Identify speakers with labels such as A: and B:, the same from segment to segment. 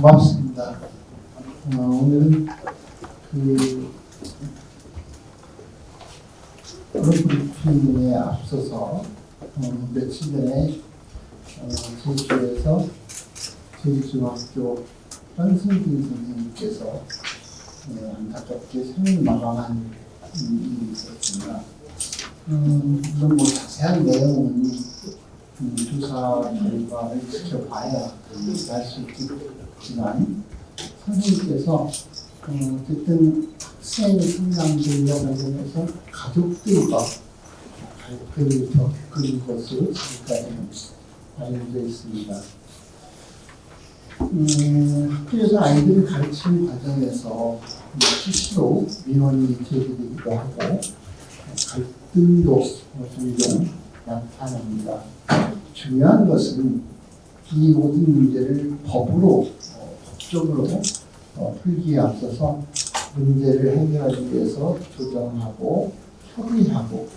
A: 고맙습니다. 오늘은 브리핑에 앞서서 며칠 전에 제주에서 제주중학교 현승진 선생님께서 안타깝게 생을 마감한 일이 있었습니다. 물론 자세한 내용은 조사 결과를 지켜봐야 알 수 있겠지만 선생님께서 어쨌든 학생 성장들과 관련해서 가족들과 갈등을 겪은 것으로 지금까지는 알려져 있습니다. 학교에서 아이들을 가르치는 과정에서 수시로 민원이 제기되기도 하고 갈등도 종종 나타납니다. 중요한 것은 이 모든 문제를 법적으로 풀기에 앞서서 문제를 해결하기 위해서 조정하고 협의하고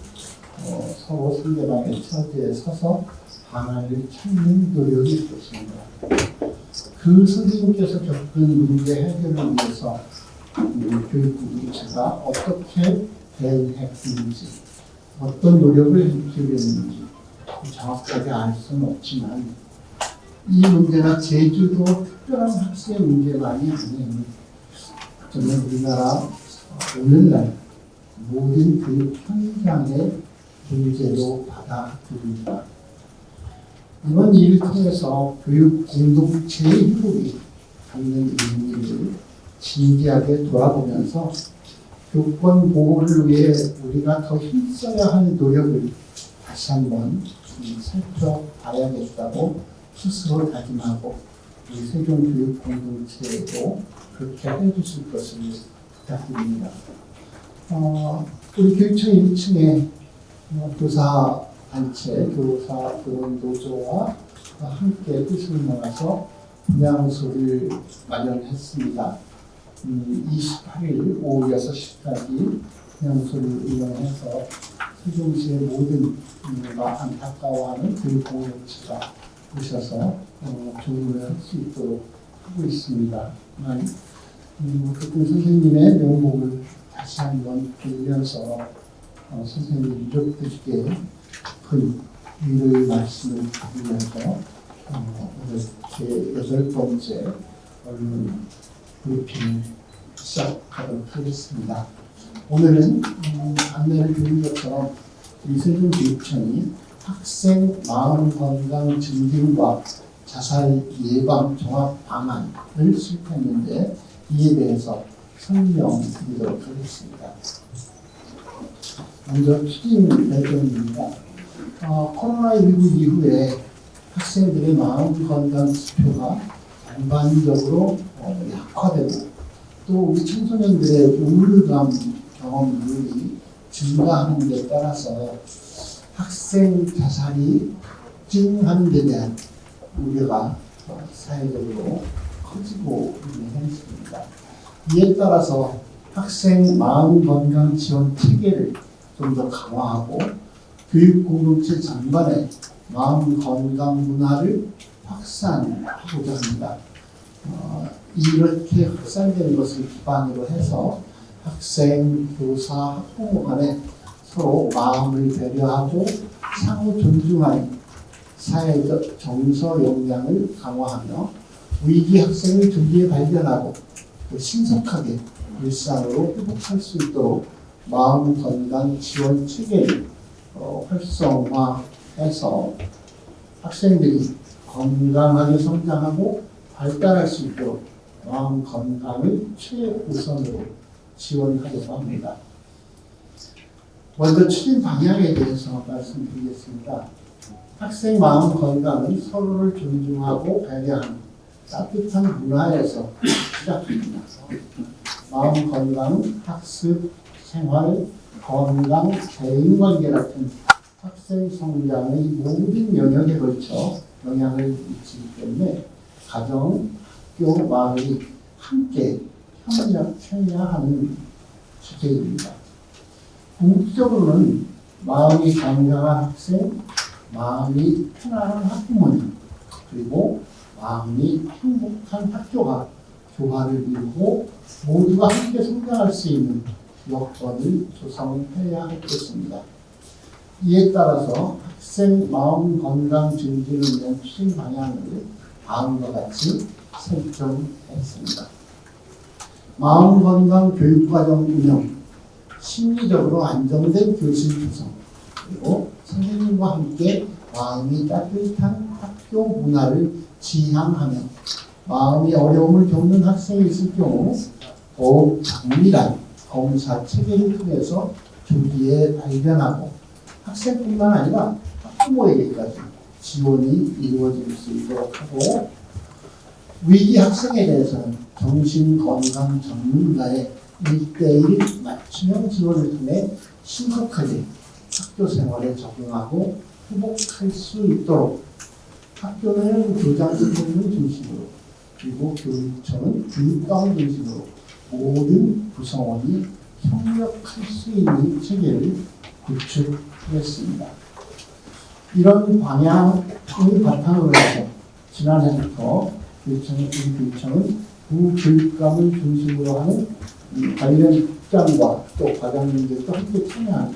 A: 서로 상대방의 처지에 서서 방안을 찾는 노력이 있었습니다. 그 선생님께서 겪은 문제 해결을 위해서 교육부 공체가 어떻게 대응했는지 어떤 노력을 기울였는지 정확하게 알 수는 없지만 이 문제가 제주도 특별한 학생 문제만이 아닌 저는 우리나라 오늘날 모든 교육 현장의 문제로 받아들입니다. 이번 일을 통해서 교육 공동체의 행복이 갖는 의미를 진지하게 돌아보면서 교권 보호를 위해 우리가 더 힘써야 할 노력을 다시 한번 살펴봐야겠다고 스스로 다짐하고 우리 세종교육공동체에도 그렇게 해주실 것을 부탁드립니다. 우리 교육청 1층에 교사단체, 교사교원노조와 함께 뜻을 모아서 분향소를 마련했습니다. 28일 오후 6시까지 분향소를 이용해서 세종시의 모든 안타까워하는 교육공동체가 오셔서 조율을 할 수 있도록 하고 있습니다. 어쨌든 선생님의 명복을 다시 한번 빌면서 선생님 유족들께 큰 위로의 말씀을 드리면서 오늘 제 8번째 언론 브리핑을 시작하도록 하겠습니다. 오늘은 안내를 드린 것처럼 우리 세종교육청이 학생 마음건강 증진과 자살 예방 종합 방안을 수립했는데 이에 대해서 설명드리도록 하겠습니다. 먼저 추진 배경입니다. 코로나19 이후에 학생들의 마음건강 지표가 전반적으로 약화되고 또 우리 청소년들의 우울감 경험률이 증가하는 데 따라서 학생 자살이 증하는 데 대한 우려가 사회적으로 커지고 있는 현실입니다. 이에 따라서 학생 마음건강 지원 체계를 좀 더 강화하고 교육 공동체 전반에 마음건강 문화를 확산하고자 합니다. 이렇게 확산되는 것을 기반으로 해서 학생, 교사, 학부모 간에 서로 마음을 배려하고 상호 존중하는 사회적 정서 역량을 강화하며 위기 학생을 조기에 발견하고 신속하게 일상으로 회복할 수 있도록 마음 건강 지원 체계를 활성화해서 학생들이 건강하게 성장하고 발달할 수 있도록 마음 건강을 최우선으로 지원하려고 합니다. 먼저 추진 방향에 대해서 말씀드리겠습니다. 학생 마음 건강은 서로를 존중하고 배려하는 따뜻한 문화에서 시작합니다. 마음 건강은 학습, 생활, 건강, 대인관계 같은 학생 성장의 모든 영역에 걸쳐 영향을 미치기 때문에 가정, 학교, 마을이 함께 협력해야 하는 주제입니다. 궁극적으로는 마음이 건강한 학생, 마음이 편안한 학부모님, 그리고 마음이 행복한 학교가 조화를 이루고 모두가 함께 성장할 수 있는 여건을 조성해야 하겠습니다. 이에 따라서 학생 마음 건강 증진을 위한 추진 방향을 다음과 같이 설정했습니다. 마음 건강 교육과정 운영, 심리적으로 안정된 교실 구성, 그리고 선생님과 함께 마음이 따뜻한 학교 문화를 지향하며 마음이 어려움을 겪는 학생이 있을 경우 더욱 정밀한 검사 체계를 통해서 조기에 발견하고 학생뿐만 아니라 학부모에게까지 지원이 이루어질 수 있도록 하고, 위기 학생에 대해서는 정신건강 전문가의 1:1 맞춤형 지원을 통해 신속하게 학교 생활에 적응하고 회복할 수 있도록 학교는 교장 선생님을 중심으로, 그리고 교육청은 교육감 중심으로 모든 구성원이 협력할 수 있는 체계를 구축하겠습니다. 이런 방향을 바탕으로 해서 지난해부터 교육청은 부교육감을 중심으로 하는 관련 국장과 또 과장님들도 함께 참여하는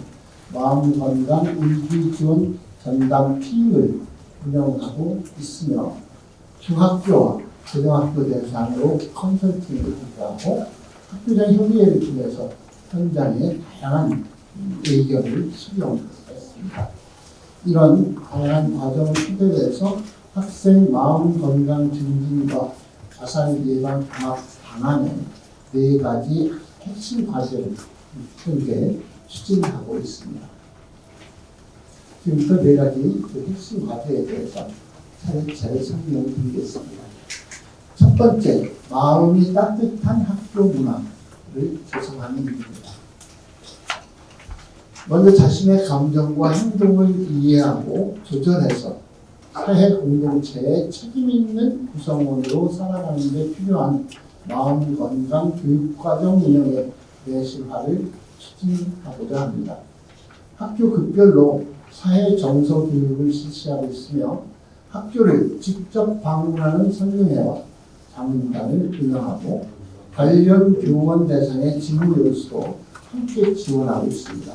A: 마음건강 의기지원 전담팀을 운영하고 있으며, 중학교와 고등학교 대상으로 컨설팅을 하고 학교장 협의회를 통해서 현장에 다양한 의견을 수렴했습니다. 이런 다양한 과정을 토대로 학생 마음 건강 증진과 자살 예방 방학 방안의 4가지 핵심 과제를 현재 추진하고 있습니다. 지금부터 4가지 그 핵심 과제에 대해서 차례차례 설명을 드리겠습니다. 첫 번째, 마음이 따뜻한 학교 문화를 조성하는 일입니다. 먼저 자신의 감정과 행동을 이해하고 조절해서 사회 공동체의 책임 있는 구성원으로 살아가는 데 필요한 마음 건강 교육과정 운영의 내실화를 추진하고자 합니다. 학교 급별로 사회 정서 교육을 실시하고 있으며, 학교를 직접 방문하는 설명회와 장문단을 운영하고 관련 교원 대상의 지문 연수도 함께 지원하고 있습니다.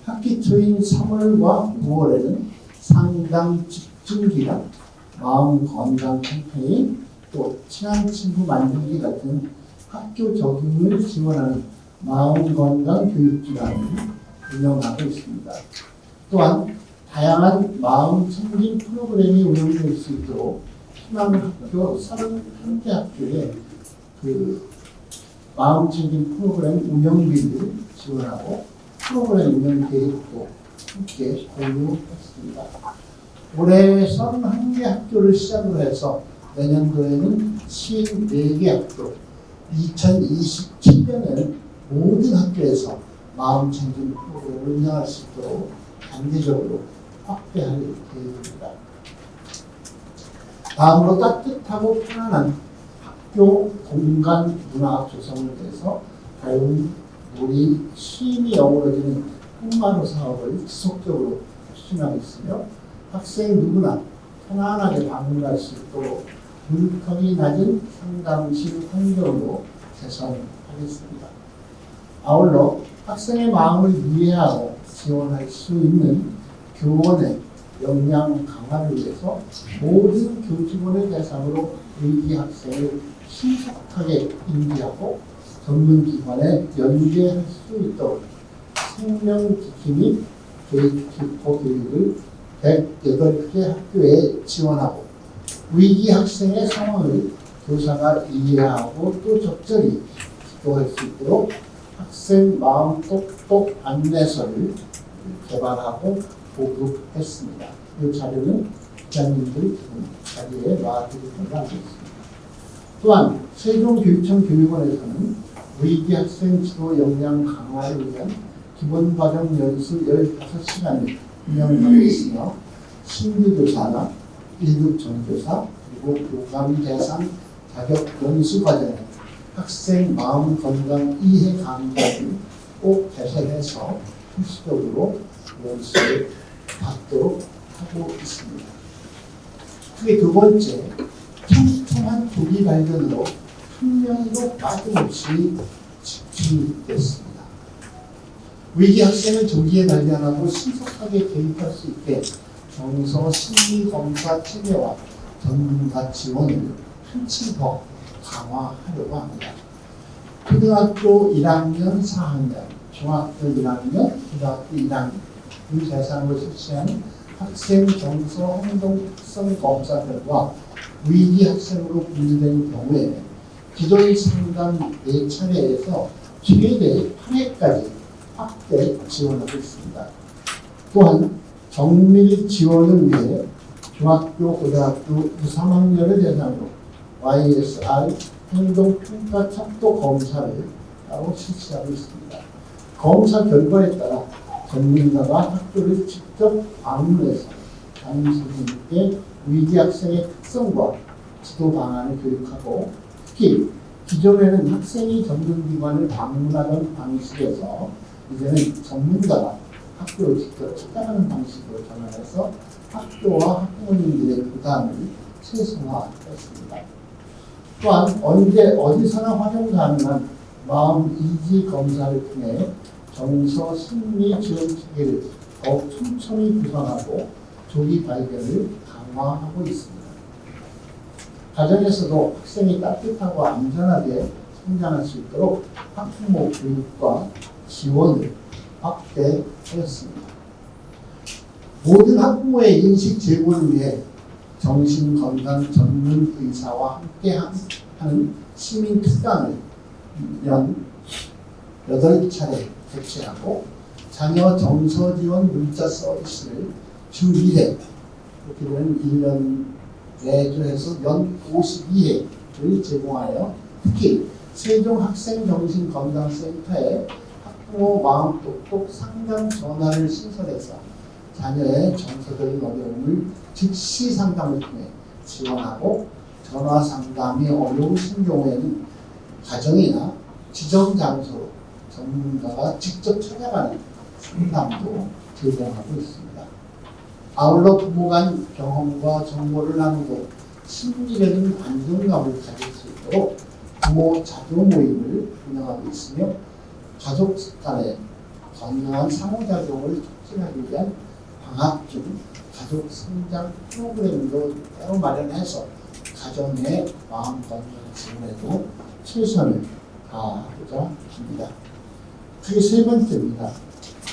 A: 학기 초인 3월과 9월에는 상담 집중기간, 마음 건강 캠페인, 또 친한 친구 만들기 같은 학교 적응을 지원하는 마음 건강 교육기관을 운영하고 있습니다. 또한 다양한 마음 챙김 프로그램이 운영될 수 있도록 희망학교 31개 학교에 그 마음 챙김 프로그램 운영비를 지원하고 프로그램 운영 계획도 함께 공유했습니다. 올해 31개 학교를 시작으로 해서 내년도에는 54개 학교, 2027년에는 모든 학교에서 마음 챙김 프로그램을 운영할 수 있도록 단계적으로 확대할 계획입니다. 다음으로 따뜻하고 편안한 학교 공간 문화 조성을 위해서 배움, 놀이, 쉼이 어우러지는 홈마루 사업을 지속적으로 추진하고 있으며, 학생 누구나 편안하게 방문할 수 있도록 물컵이 낮은 상담실 환경으로 개선하겠습니다. 아울러 학생의 마음을 이해하고 지원할 수 있는 교원의 역량 강화를 위해서 모든 교직원을 대상으로 위기 학생을 신속하게 인지하고 전문기관에 연계할 수 있도록 생명지킴이 및 교육기포 교육을 108개 학교에 지원하고, 위기 학생의 상황을 교사가 이해하고 또 적절히 지도할 수 있도록 학생 마음 똑똑 안내서를 개발하고 보급했습니다. 이 자료는 기자님들 자리에 놔드리도록 하겠습니다. 또한 세종교육청 교육원에서는 위기 학생 지도 역량 강화를 위한 기본과정 연수 15시간을 운영하고 있으며, 신규교사나 1급 전교사 그리고 교감 대상 자격 연수 과정에 학생 마음 건강 이해 강좌를 꼭 개설해서 필수적으로 연수를 받도록 하고 있습니다. 그게 두 번째, 조기 발견으로 한 명도 빠짐없이 지키겠습니다. 위기 학생을 조기에 발견하고 신속하게 개입할 수 있게 정서 심리 검사 체계와 전문가 지원을 한층 더 강화하려고 합니다. 초등학교 1학년, 4학년, 중학교 1학년, 고등학교 1학년 이 대상으로 실시한 학생 정서 행동 특성 검사 결과 위기 학생으로 분류된 경우에 기존 상담 4차례에서 최대 8회까지 확대 지원하고 있습니다. 또한 정밀 지원을 위해 중학교, 고등학교 2, 3학년을 대상으로 YSR 행동평가 척도 검사를 따로 실시하고 있습니다. 검사 결과에 따라 전문가가 학교를 직접 방문해서 담임 선생님께 위기 학생의 특성과 지도 방안을 교육하고 특히 기존에는 학생이 전문기관을 방문하던 방식에서 이제는 전문가가 학교를 직접 찾아가는 방식으로 전환해서 학교와 학부모님들의 부담을 최소화했습니다. 또한 언제 어디서나 활용 가능한 마음 이지 검사를 통해 정서 심리 지원 체계를 더욱 촘촘히 구성하고 조기 발견을 강화하고 있습니다. 가정에서도 학생이 따뜻하고 안전하게 성장할 수 있도록 학부모 교육과 지원을 확대하였습니다. 모든 학부모의 인식 제고를 위해 정신건강 전문 의사와 함께 하는 시민 특강을 연 8차례 개최하고 자녀 정서 지원 문자 서비스를 주 1회, 이렇게 되면 1년 내주해서 연 52회를 제공하여 특히 세종학생정신건강센터에 학부모 마음 똑똑 상담 전화를 신설해서 자녀의 정서적인 어려움을 즉시 상담을 통해 지원하고 전화 상담이 어려우신 경우에는 가정이나 지정 장소로 전문가가 직접 찾아가는 상담도 제공하고 있습니다. 아울러 부모 간 경험과 정보를 나누고 심리적인 안정감을 가질 수 있도록 부모 자조 모임을 운영하고 있으며 가족 간의 건강한 상호작용을 촉진하기 위한 방학 중 가족 성장 프로그램도 따로 마련해서 가정의 마음 건강 지원에도 최선을 다하고자 합니다. 그게 세 번째입니다.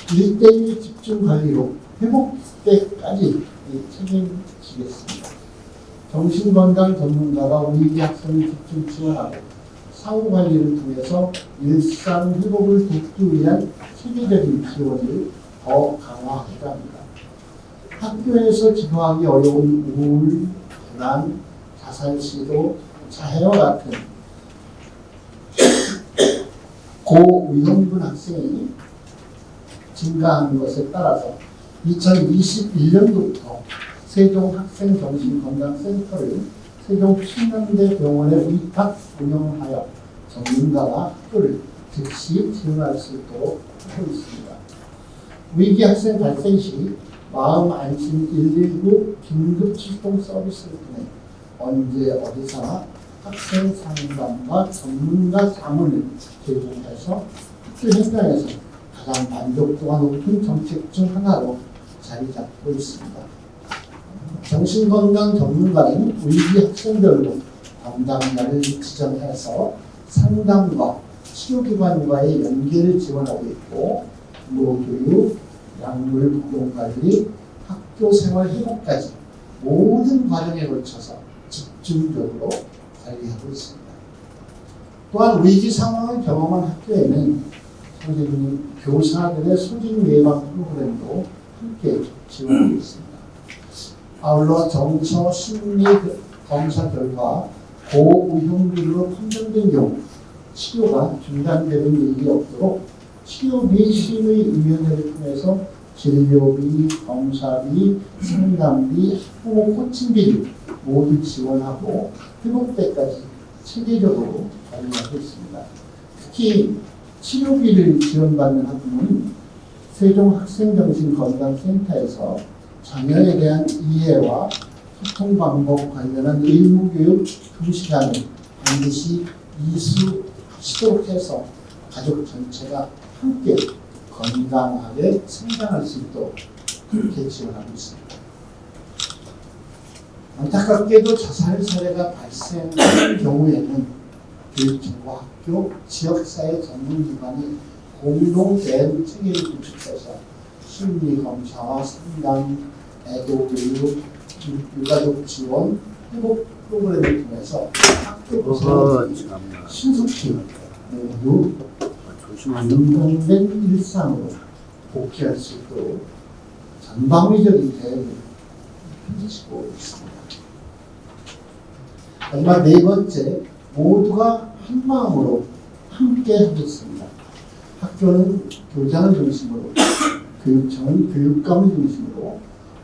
A: 1대1 집중 관리로 회복 때까지 책임지겠습니다. 정신건강 전문가가 위기 학생을 집중 지원하고 사후 관리를 통해서 일상 회복을 돕기 위한 체계적인 지원을 더 강화하고자 합니다. 학교에서 지도하기 어려운 우울, 불안, 자살 시도, 자해와 같은 고위험군 학생이 증가하는 것에 따라서 2021년부터 세종학생정신건강센터를 세종춘남대병원에 위탁 운영하여 전문가가 학교를 즉시 지원할 수 있도록 하고 있습니다. 위기 학생 발생 시 마음 안심 119 긴급 출동 서비스를 통해 언제 어디서나 학생 상담과 전문가 자문을 제공해서 학교 현장에서 가장 만족도가 높은 정책 중 하나로 자리 잡고 있습니다. 정신건강 전문가는 위기 학생별로 담당자를 지정해서 상담과 치료기관과의 연계를 지원하고 있고 의료교육, 약물 복용관리, 학교생활 회복까지 모든 과정에 걸쳐서 집중적으로 관리하고 있습니다. 또한 위기 상황을 경험한 학교에는 선생님, 교사들의 소진 예방 프로그램도 함께 지원하고 있습니다. 아울러 정서 심리 검사 결과 고위험군으로 판정된 경우 치료가 중단되는 일이 없도록 치료비 심의위원회를 통해서 진료비, 검사비, 상담비, 학부모 코칭비를 모두 지원하고 회복 때까지 체계적으로 관리하고 있습니다. 특히 치료비를 지원받는 학부모는 세종학생정신건강센터에서 자녀에 대한 이해와 소통 방법 관련한 의무교육 2시간을 반드시 이수시도록 해서 가족 전체가 함께 건강하게 성장할 수 있도록 그렇게 지원하고 있습니다. 안타깝게도 자살 사례가 발생하는 경우에는 교육청과 학교, 지역사회 전문기관이 공동 대응 체계를 구축해서 심리검사와 상담, 애도교육, 유가족 지원, 회복 프로그램을 통해서 학교 구성을 신속히 모두 안정된 일상으로 복귀할 수 있도록 전방위적인 대응을 펼치고 있습니다. 마지막 네 번째, 모두가 한 마음으로 함께 하겠습니다. 학교는 교장을 중심으로, 교육청은 교육감을 중심으로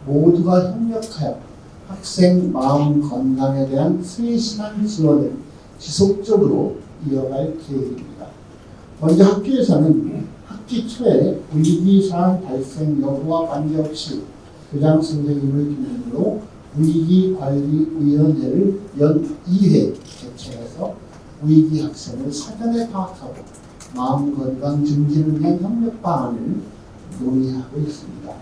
A: 모두가 협력하여 학생 마음 건강에 대한 세심한 지원을 지속적으로 이어갈 계획입니다. 먼저 학교에서는 학기 초에 위기사항 발생 여부와 관계없이 교장 선생님을 기준으로 위기관리위원회를 연 2회 개최해서 위기 학생을 사전에 파악하고 마음건강 증진을 위한 협력 방안을 논의하고 있습니다.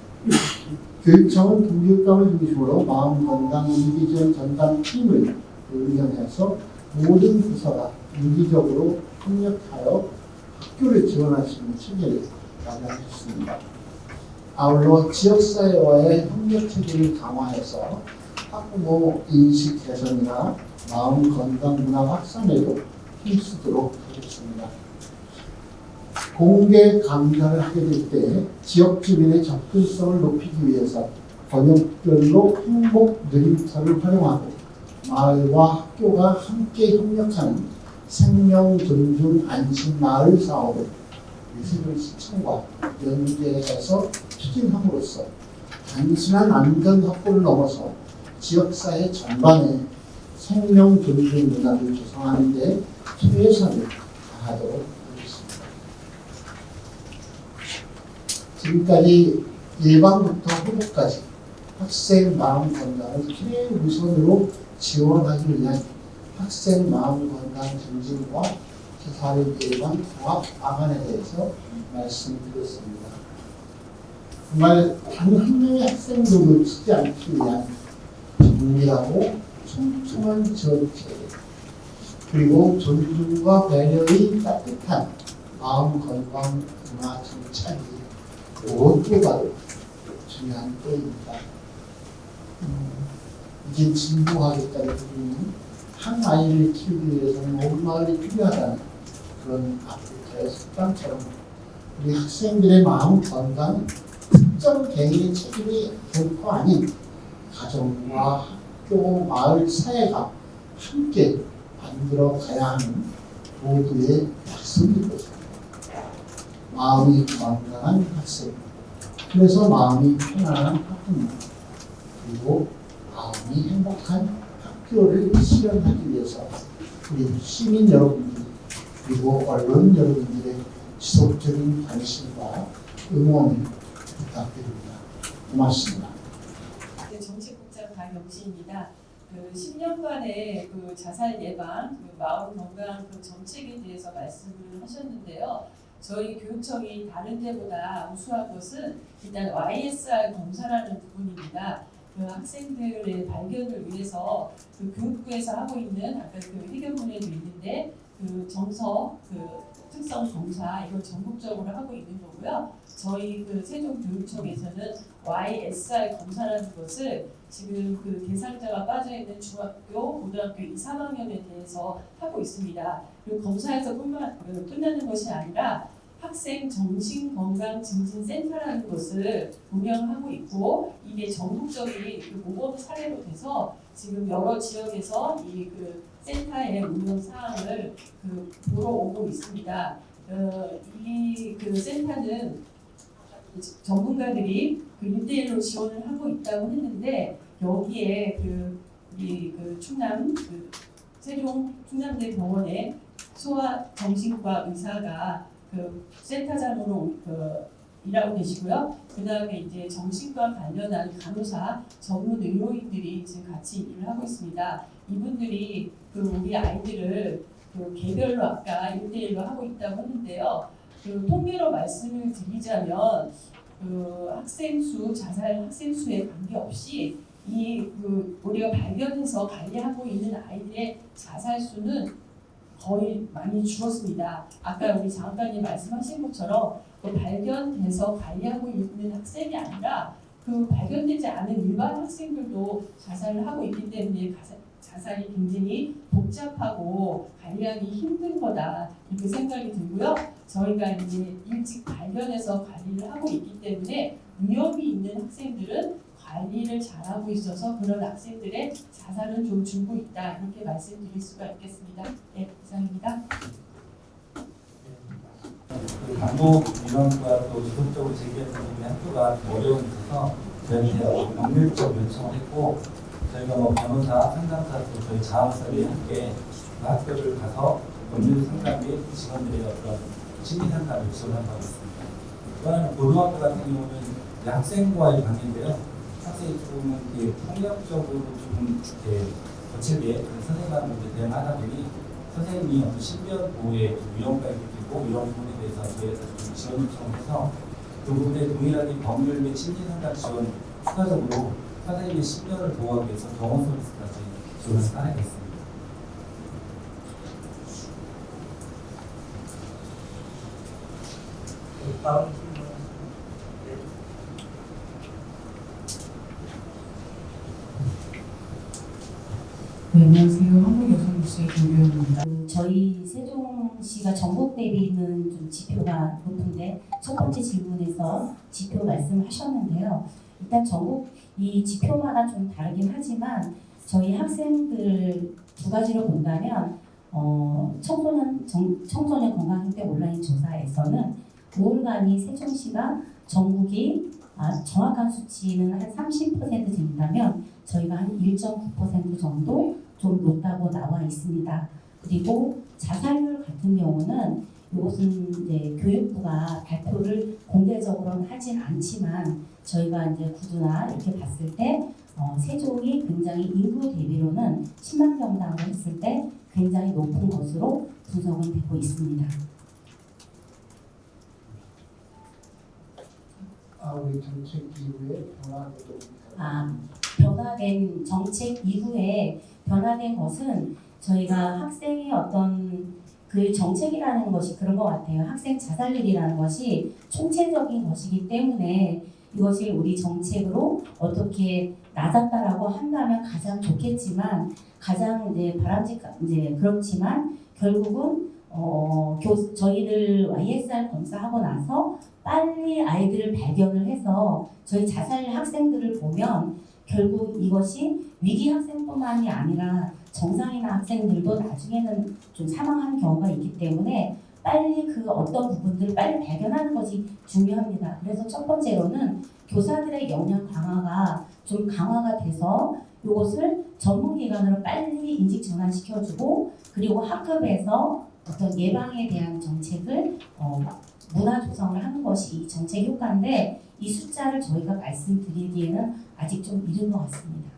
A: 교육청은 동교육감을 중심으로 마음건강 위기지원 전담 팀을 운영해서 모든 부서가 유기적으로 협력하여 학교를 지원할 수 있는 체계를 마련했습니다. 아울러 지역사회와의 협력 체계를 강화해서 학부모 인식 개선이나 마음 건강 문화 확산에도 힘쓰도록 하겠습니다. 공개 강좌를 하게 될 때 지역 주민의 접근성을 높이기 위해서 번역별로 행복 느림터를 활용하고 마을과 학교가 함께 협력하는 생명 존중 안심 마을 사업을 세종시청과 연계해서 추진함으로써 단순한 안전 확보를 넘어서 지역사회 전반에 생명 존중 문화를 조성하는 데 최선을 다하도록 하겠습니다. 지금까지 예방부터 회복까지 학생 마음 건강을 최우선으로 지원하기 위한 학생 마음 건강 증진과 자살 예방 통합 방안에 대해서 말씀드렸습니다. 정말 단 한 명의 학생도 놓치지 않기 위한 정밀하고 촘촘한 지원 체계, 그리고 존중과 배려의 따뜻한 마음 건강 문화 정착이 모두가 중요한 때입니다. 이제 진보하겠다는 부분은 한 아이를 키우기 위해서는 온 마을이 필요하다는 그런 아프리카의 습관처럼 우리 학생들의 마음 건강은 특정 개인의 책임이 결코 아닌 가정과 학교, 마을, 사회가 함께 만들어 가야 하는 모두의 약속일 것입니다. 마음이 건강한 학생, 그래서 마음이 편안한 학부모, 그리고 마음이 행복한 학교를 실현하기 위해서 우리 시민 여러분들 그리고 언론 여러분들의 지속적인 관심과 응원을 부탁드립니다. 고맙습니다.
B: 정치국장 박영시입니다. 10년간의 자살 예방, 마음 건강 정책에 대해서 말씀을 하셨는데요. 저희 교육청이 다른 데보다 우수한 것은 일단 YSR 검사라는 부분입니다. 학생들의 발견을 위해서 교육부에서 하고 있는 아까 회견문에도 있는데 정서 특성 검사 이걸 전국적으로 하고 있는 거고요. 저희 세종교육청에서는 YSR 검사라는 것을 지금 대상자가 빠져 있는 중학교, 고등학교 2, 3학년에 대해서 하고 있습니다. 그리고 검사에서 끝나는 것이 아니라 학생 정신건강증진센터라는 것을 운영하고 있고 이게 전국적인 모범 사례로 돼서 지금 여러 지역에서 이 센터의 운영 사항을 보러 오고 있습니다. 이 센터는 전문가들이 1대1로 지원을 하고 있다고 했는데 여기에 충남 세종 충남대 병원의 소아 정신과 의사가 센터장으로 일하고 계시고요. 그 다음에 이제 정신과 관련한 간호사 전문 의료인들이 지금 같이 일을 하고 있습니다. 이분들이 그 우리 아이들을 그 개별로 아까 1대1로 하고 있다고 했는데요. 그 통계로 말씀을 드리자면 그 학생 수, 자살 학생 수에 관계없이 이 그 우리가 발견해서 관리하고 있는 아이들의 자살 수는 거의 많이 줄었습니다. 아까 우리 장관님 말씀하신 것처럼 그 발견돼서 관리하고 있는 학생이 아니라 그 발견되지 않은 일반 학생들도 자살을 하고 있기 때문에 자살이 굉장히 복잡하고 관리하기 힘든 거다 이렇게 생각이 들고요. 저희가 이제 일찍 발견해서 관리를 하고 있기 때문에 위험이 있는 학생들은 관리를 잘하고 있어서 그런 학생들의 자살은 좀 줄고 있다 이렇게 말씀드릴 수가 있겠습니다. 네, 이상입니다.
C: 그 강도 민원과 또 지속적으로 제기하는 부분에 학교가 어려움이 있어서 저희한테 법률적 요청을 했고 저희가 뭐 변호사, 상담사 또 저희 자원사들이 함께 그 학교를 가서 법률 상담 및 직원들의 어떤 심리 상담을 지원하고 있습니다. 또 하나는 고등학교 같은 경우는 학생과의 관계인데요. 학생이 조금은 폭력적으로 조금 거칠게 선생님한테 대응하다 보니 선생님이 어떤 신변 보호의 위험까지 있고 이런 부분에 대해서 저희가 좀 지원 요청해서 그 부분에 동일하게 법률 및 심리상담 지원 추가적으로 선생님의 신변을 보호하기 위해서 병원 서비스까지 지원을 하겠습니다.
D: 다음
E: 네, 안녕하세요. 한국여성뉴스의 김규현입니다.
F: 저희 세종시가 전국 대비는 좀 지표가 높은데 첫 번째 질문에서 지표 말씀하셨는데요. 일단 전국 이 지표마다 좀 다르긴 하지만 저희 학생들 두 가지로 본다면 청소년 건강행태 온라인 조사에서는 5월간이 세종시가 전국이 정확한 수치는 한 30% 된다면 저희가 한 1.9% 정도 좀 높다고 나와 있습니다. 그리고 자살률 같은 경우는 이것은 이제 교육부가 발표를 공개적으로는 하진 않지만 저희가 이제 구두나 이렇게 봤을 때 세종이 굉장히 인구 대비로는 10만 명당으로 했을 때 굉장히 높은 것으로 분석은 되고 있습니다.
A: 우리 정책 이후에 변화되고
F: 변화된 정책 이후에 변화된 것은 저희가 학생의 어떤 그 정책이라는 것이 그런 것 같아요. 학생 자살률이라는 것이 총체적인 것이기 때문에 이것을 우리 정책으로 어떻게 낮았다라고 한다면 가장 좋겠지만 가장 이제 그렇지만 결국은 저희들 YSR 검사하고 나서 빨리 아이들을 발견을 해서 저희 자살 학생들을 보면 결국 이것이 위기 학생뿐만이 아니라 정상인 학생들도 나중에는 좀 사망하는 경우가 있기 때문에 빨리 그 어떤 부분들을 빨리 발견하는 것이 중요합니다. 그래서 첫 번째로는 교사들의 역량 강화가 좀 강화가 돼서 이것을 전문기관으로 빨리 인식 전환시켜주고 그리고 학급에서 어떤 예방에 대한 정책을 문화 조성을 하는 것이 이 정책 효과인데 이 숫자를 저희가 말씀드리기에는 아직 좀 이른 것 같습니다.